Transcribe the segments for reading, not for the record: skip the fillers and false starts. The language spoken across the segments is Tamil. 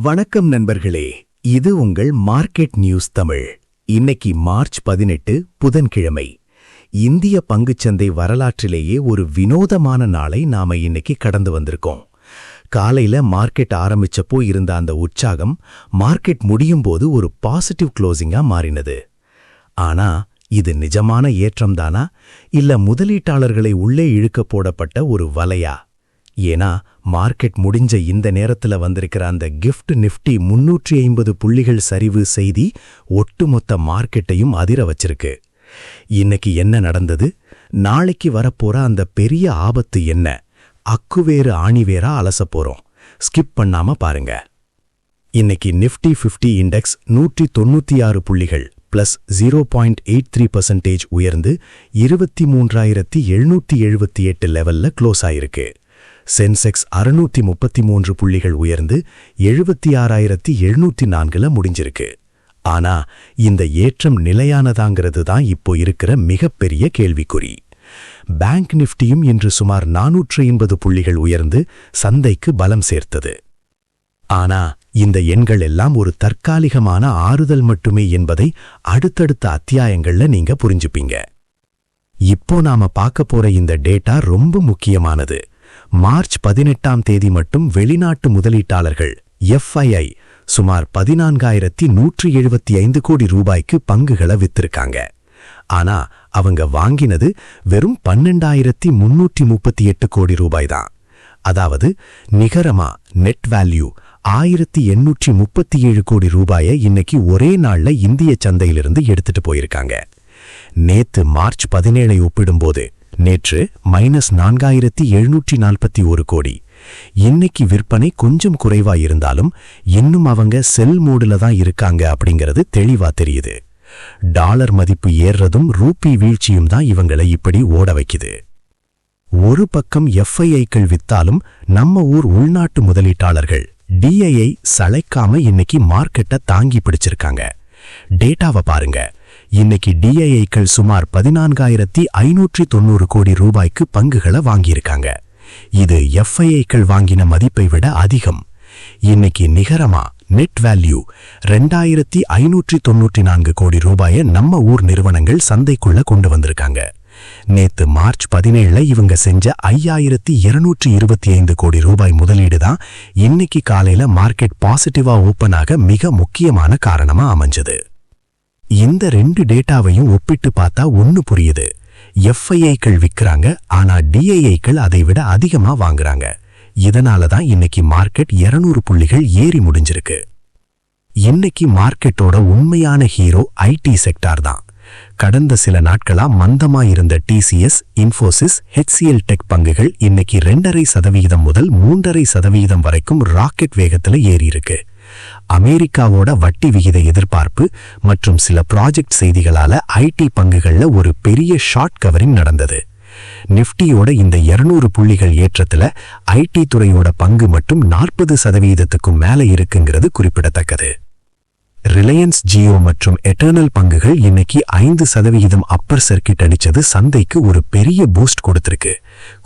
வணக்கம் நண்பர்களே, இது உங்கள் மார்க்கெட் நியூஸ் தமிழ். இன்னைக்கு மார்ச் 18 புதன்கிழமை. இந்திய பங்குச்சந்தை வரலாற்றிலேயே ஒரு வினோதமான நாளை நாம இன்னைக்கு கடந்து வந்திருக்கோம். காலையில மார்க்கெட் ஆரம்பிச்சப்போ இருந்த அந்த உற்சாகம் மார்க்கெட் முடியும் போது ஒரு பாசிட்டிவ் க்ளோசிங்கா மாறினது. ஆனா இது நிஜமான ஏற்றம்தானா, இல்ல முதலீட்டாளர்களை உள்ளே இழுக்க போடப்பட்ட ஒரு வலையா? ஏன்னா மார்க்கெட் முடிஞ்ச இந்த நேரத்துல வந்திருக்கிற அந்த கிஃப்ட் நிஃப்டி 350 புள்ளிகள் சரிவு செய்தி ஒட்டுமொத்த மார்க்கெட்டையும் அதிர வச்சிருக்கு. இன்னைக்கு என்ன நடந்தது, நாளைக்கு வரப்போற அந்த பெரிய ஆபத்து என்ன, அக்குவேறு ஆணிவேரா அலச போறோம். ஸ்கிப் பண்ணாம பாருங்க. இன்னைக்கு நிஃப்டி 50 இண்டெக்ஸ் 196 புள்ளிகள் பிளஸ் 0.83% உயர்ந்து 23,778 லெவல்ல க்ளோஸ் ஆயிருக்கு. சென்செக்ஸ் 633 புள்ளிகள் உயர்ந்து 76,704 முடிஞ்சிருக்கு. ஆனா இந்த ஏற்றம் நிலையானதாங்கிறது தான் இப்போ இருக்கிற மிகப்பெரிய கேள்விக்குறி. பேங்க் நிஃப்டியும் இன்று சுமார் 480 புள்ளிகள் உயர்ந்து சந்தைக்கு பலம் சேர்த்தது. ஆனா இந்த எண்கள் எல்லாம் ஒரு தற்காலிகமான ஆறுதல் மட்டுமே என்பதை அடுத்தடுத்த அத்தியாயங்கள்ல நீங்க புரிஞ்சுப்பீங்க. இப்போ நாம பார்க்க போற இந்த டேட்டா ரொம்ப முக்கியமானது. மார்ச் 18 மட்டும் வெளிநாட்டு முதலீட்டாளர்கள் FII சுமார் 14,175 கோடி ரூபாய்க்கு பங்குகளை வித்திருக்காங்க. ஆனா அவங்க வாங்கினது வெறும் 12,338 கோடி ரூபாய் தான். அதாவது நிகரமா நெட் வேல்யூ 1,837 கோடி ரூபாயை இன்னைக்கு ஒரே நாள்ல இந்திய சந்தையிலிருந்து எடுத்துட்டு போயிருக்காங்க. நேத்து மார்ச் 17 ஒப்பிடும்போது நேற்று -4,741 கோடி. இன்னைக்கு விற்பனை கொஞ்சம் குறைவா இருந்தாலும் இன்னும் அவங்க செல் மோடுல தான் இருக்காங்க அப்படிங்கிறது தெளிவா தெரியுது. டாலர் மதிப்பு ஏறுறதும் ரூபி வீழ்ச்சியும் தான் இவங்களை இப்படி ஓட வைக்குது. ஒரு பக்கம் FIIக்கள் வித்தாலும் நம்ம ஊர் உள்நாட்டு முதலீட்டாளர்கள் DII சளைக்காம இன்னைக்கு மார்க்கெட்டை தாங்கி பிடிச்சிருக்காங்க. டேட்டாவை பாருங்க. இன்னைக்கு DIIக்கள் சுமார் 14,590 கோடி ரூபாய்க்கு பங்குகளை வாங்கியிருக்காங்க. இது FIIக்கள் வாங்கின மதிப்பை விட அதிகம். இன்னைக்கு நிகரமா நெட் வேல்யூ 2,594 கோடி ரூபாயை நம்ம ஊர் நிறுவனங்கள் சந்தைக்குள்ள கொண்டு வந்திருக்காங்க. நேத்து மார்ச் 17 இவங்க செஞ்ச 5,225 கோடி ரூபாய் முதலீடு தான் இன்னைக்கு காலையில மார்க்கெட் பாசிட்டிவா ஓபன் ஆக மிக முக்கியமான காரணமா அமைஞ்சது. இந்த ரெண்டு டேட்டாவையும் ஒப்பிட்டு பார்த்தா ஒன்னு புரியுது. FIIக்கள் விற்கிறாங்க, ஆனா DIIக்கள் அதை விட அதிகமா வாங்குறாங்க. இதனாலதான் இன்னைக்கு மார்க்கெட் 200 புள்ளிகள் ஏறி முடிஞ்சிருக்கு. இன்னைக்கு மார்க்கெட்டோட உண்மையான ஹீரோ IT செக்டார் தான். கடந்த சில நாட்களா மந்தமா இருந்த TCS, இன்ஃபோசிஸ், HCL டெக் பங்குகள் இன்னைக்கு 2.5% முதல் 3.5% வரைக்கும் ராக்கெட் வேகத்துல ஏறி இருக்கு. அமெரிக்காவோட வட்டி விகித எதிர்பார்ப்பு மற்றும் சில ப்ராஜெக்ட் செய்திகளால IT பங்குகள்ல ஒரு பெரிய ஷார்ட் கவரிங் நடந்தது. நிஃப்டியோட இந்த 200 புள்ளிகள் ஏற்றத்துல IT துறையோட பங்கு மட்டும் 40%க்கும் மேல இருக்குங்கிறது குறிப்பிடத்தக்கது. ரிலையன்ஸ் ஜியோ மற்றும் எட்டர்னல் பங்குகள் இன்னைக்கு 5% அப்பர் சர்க்கிட் அடிச்சது சந்தைக்கு ஒரு பெரிய பூஸ்ட் கொடுத்திருக்கு.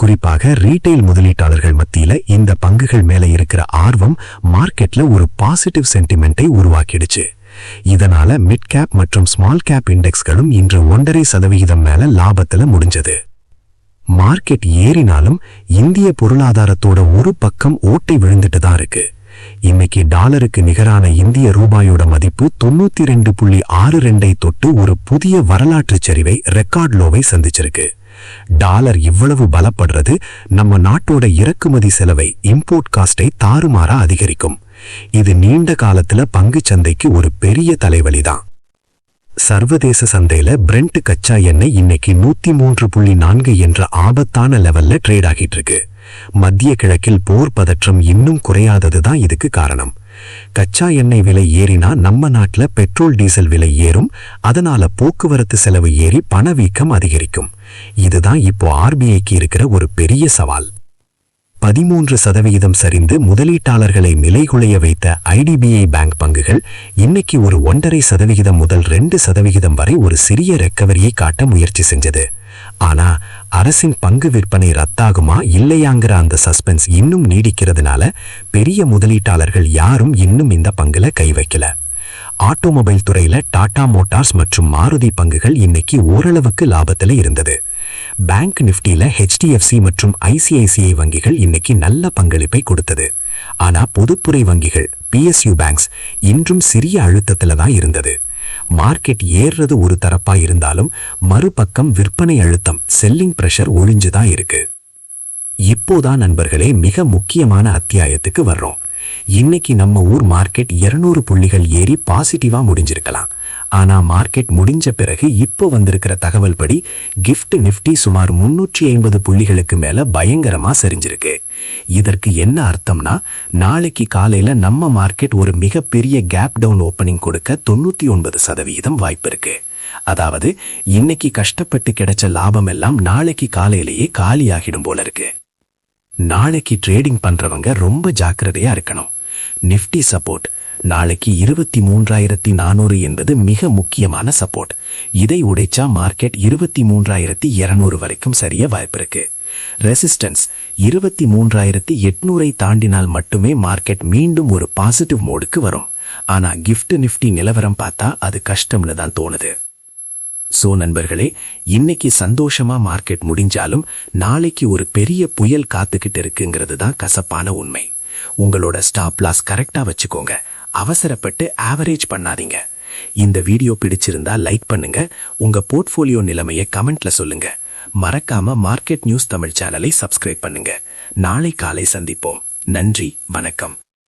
குறிப்பாக ரீட்டைல் முதலீட்டாளர்கள் மத்தியில இந்த பங்குகள் மேல இருக்கிற ஆர்வம் மார்க்கெட்ல ஒரு பாசிட்டிவ் சென்டிமெண்டை உருவாக்கிடுச்சு. இதனால மிட் கேப் மற்றும் ஸ்மால் கேப் இண்டெக்ஸ்களும் இன்று 1.5% மேல லாபத்துல முடிஞ்சது. மார்க்கெட் ஏறினாலும் இந்திய பொருளாதாரத்தோட ஒரு பக்கம் ஓட்டை விழுந்துட்டு தான் இருக்கு. இன்னைக்கு டாலருக்கு நிகரான இந்திய ரூபாயோட மதிப்பு 92.62 தொட்டு ஒரு புதிய வரலாற்று சரிவை ரெக்கார்ட் லோவை சந்திச்சிருக்கு. டாலர் இவ்வளவு பலப்படுறது நம்ம நாட்டோட இறக்குமதி செலவை இம்போர்ட் காஸ்டை தாறுமாறா அதிகரிக்கும். இது நீண்ட காலத்துல பங்கு சந்தைக்கு ஒரு பெரிய தலைவலிதான். சர்வதேச சந்தையில பிரெண்ட் கச்சா எண்ணெய் இன்னைக்கு 103.4 என்ற ஆபத்தான லெவல்ல ட்ரேட் ஆகிட்டு இருக்கு. மத்திய கிழக்கில் போர் பதற்றம் இன்னும் குறையாததுதான் இதுக்கு காரணம். கச்சா எண்ணெய் விலை ஏறினா நம்ம நாட்டுல பெட்ரோல் டீசல் விலை ஏறும். அதனால போக்குவரத்து செலவு ஏறி பணவீக்கம் அதிகரிக்கும். இதுதான் இப்போ RBIக்கு இருக்கிற ஒரு பெரிய சவால். 13% சரிந்து முதலீட்டாளர்களை நிலைகுலைய வைத்த IDBI பேங்க் பங்குகள் இன்னைக்கு ஒரு 1.5% முதல் 2% வரை ஒரு சிறிய ரெக்கவரியை காட்ட முயற்சி செஞ்சது. ஆனா அரசின் பங்கு விற்பனை ரத்தாகுமா இல்லையாங்கிற அந்த சஸ்பென்ஸ் இன்னும் நீடிக்கிறதுனால பெரிய முதலீட்டாளர்கள் யாரும் இன்னும் இந்த பங்குல கை வைக்கல. ஆட்டோமொபைல் துறையில டாடா மோட்டார்ஸ் மற்றும் மாருதி பங்குகள் இன்னைக்கு ஓரளவுக்கு லாபத்துல இருந்தது. பேங்க் நிஃப்டில HDFC மற்றும் ICICI வங்கிகள் இன்னைக்கு நல்ல பங்களிப்பை கொடுத்தது. ஆனா பொதுத்துறை வங்கிகள் PSU பேங்க்ஸ் இன்றும் சிறிய அழுத்தத்துல தான் இருந்தது. மார்க்கெட் ஏறுறது ஒரு தரப்பா இருந்தாலும் மறுபக்கம் விற்பனை அழுத்தம் செல்லிங் பிரஷர் ஒளிஞ்சுதான் இருக்கு. இப்போதான் நண்பர்களே மிக முக்கியமான அத்தியாயத்துக்கு வர்றோம். இன்னைக்கு நம்ம ஊர் மார்க்கெட் 200 புள்ளிகள் ஏறி பாசிட்டிவா முடிஞ்சிருக்கலாம். ஆனா மார்க்கெட் முடிஞ்ச பிறகு இப்போ வந்திருக்கிற தகவல் படி கிஃப்ட் நிஃப்டி சுமார் 350 புள்ளிகளுக்கு மேல பயங்கரமா சரிஞ்சிருக்கு. இதற்கு என்ன அர்த்தம்னா நாளைக்கு காலையில நம்ம மார்க்கெட் ஒரு மிகப்பெரிய கேப் டவுன் ஓப்பனிங் கொடுக்க 99% வாய்ப்பு இருக்கு. அதாவது இன்னைக்கு கஷ்டப்பட்டு கிடைச்ச லாபம் எல்லாம் நாளைக்கு காலையிலேயே காலியாகிடும் போல இருக்கு. நாளைக்கு ட்ரேடிங் பண்றவங்க ரொம்ப ஜாக்கிரதையா இருக்கணும். நிஃப்டி சப்போர்ட் நாளைக்கு 23,400 என்பது மிக முக்கியமான சப்போர்ட். இதை உடைச்சா மார்க்கெட் 23,200 வரைக்கும் சரிய வாய்ப்பு இருக்கு. ரெசிஸ்டன்ஸ் 23,800 தாண்டினால் மட்டுமே மார்க்கெட் மீண்டும் ஒரு பாசிட்டிவ் மோடுக்கு வரும். ஆனா கிஃப்ட் நிஃப்டி நிலவரம் பார்த்தா அது கஷ்டம்னு தான் தோணுது. சோ நண்பர்களே, இன்னைக்கு சந்தோஷமா மார்க்கெட் முடிஞ்சாலும் நாளைக்கு ஒரு பெரிய புயல் காத்துக்கிட்டு இருக்குங்கிறது தான் கசப்பான உண்மை. உங்களோட ஸ்டாப் லாஸ் கரெக்டா வச்சுக்கோங்க. அவசரப்பட்டு ஆவரேஜ் பண்ணாதீங்க. இந்த வீடியோ பிடிச்சிருந்தா லைக் பண்ணுங்க. உங்க போர்ட்ஃபோலியோ நிலைமையை கமெண்ட்ல சொல்லுங்க. மறக்காம மார்க்கெட் நியூஸ் தமிழ் சேனலை சப்ஸ்கிரைப் பண்ணுங்க. நாளை காலை சந்திப்போம். நன்றி, வணக்கம்.